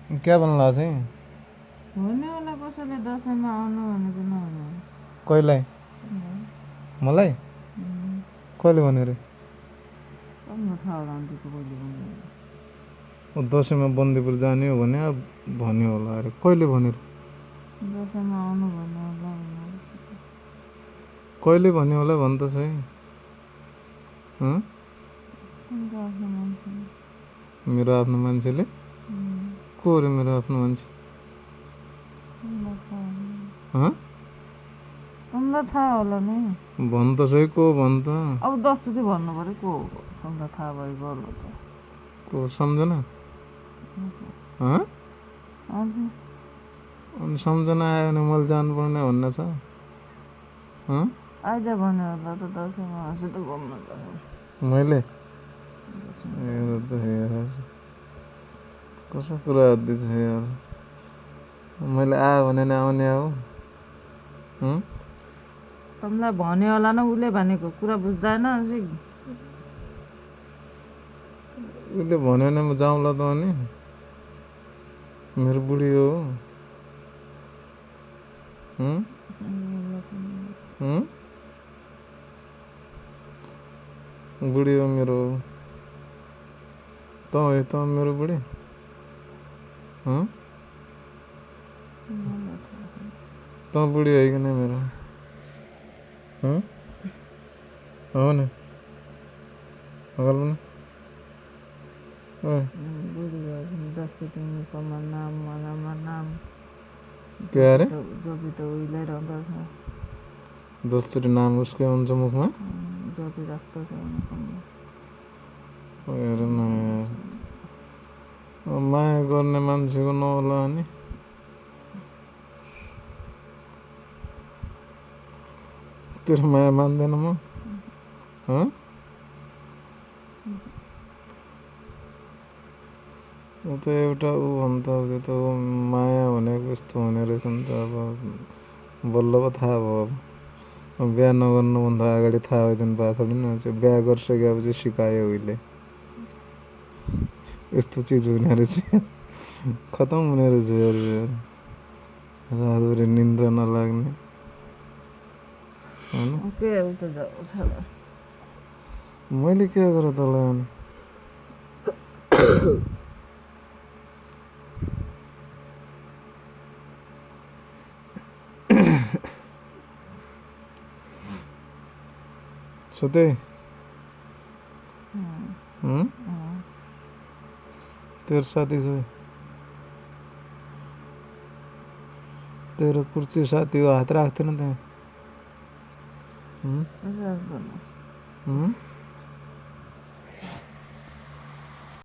क्या भन्नु भएको चाहिँ हुने होला कसैले दसैँमा आउनु भनेको नहुने होला। कहिलाई मलाई कहिले भन्यो रे कस्तो थाहा होला अन्त त्यो कहिले भन्ने ऊ दसैँमा बन्दीपुर जाने हो भने अब भन्यो होला अरे कहिले भन्यो रे दसैँमा आउनु भन्नु होला भनेर। कहिले भन्यो होला भन् त सही हँ अन्त आफ्नो मान्छे मेरो आफ्नो मान्छेले को रे मेरो आफ्नो मान्छे हँ तँलाई थाहा होला नि। भन् त सही को भन् त अब 10 जति भन्नु पऱ्यो को हो तँलाई थाहा भएको होला त। को सम्झना हँ हजुर अनि सम्झना आयो भने मैले जानुपर्ने भन्ने छ हँ आइज भन्यो होला त दसैँमा हाँसो त घुम्न जानु। मैले हेर त हेर कसो कुरा गर्दैछ यार मैले आयो भने नि आउने हो तँलाई भन्यो होला न उसले भनेको कुरा बुझ्दैन अझै। उसले भन्यो भने म जाउँला त अनि मेरो बुढी हो बुढी हो मेरो त है त मेरो बुढी त बुढी है कि नै मेरो हो नि हगल पनि बुढी भयो भने 10 तिमीकोमा नाम मनामा नाम के अरे जबी त उहिले रहँदछ 10 चोटि नाम उसकै हुन्छ मुखमा जबी राख्दछ हेर न यार माया गर्ने मान्छेको नहोला अनि तेरो माया मान्दैन म ऊ त एउटा ऊ भन्छ त्यो त माया भनेको यस्तो हुने रहेछ नि त अब बल्ल पो थाहा भयो अब बिहा नगर्नुभन्दा अगाडि थाहा भइदिनु पाएको थोरै न बिहा गरिसकेपछि सिकायो उहिले यस्तो चिज हुने रहेछ खतम हुने रहेछ यार रातभरि निन्द्रा नलाग्ने मैले के गरेँ तँलाई अनि सुते तेरो साथी खोइ तेरो कुर्ची साथी हो हात राख्थेन त्यहाँ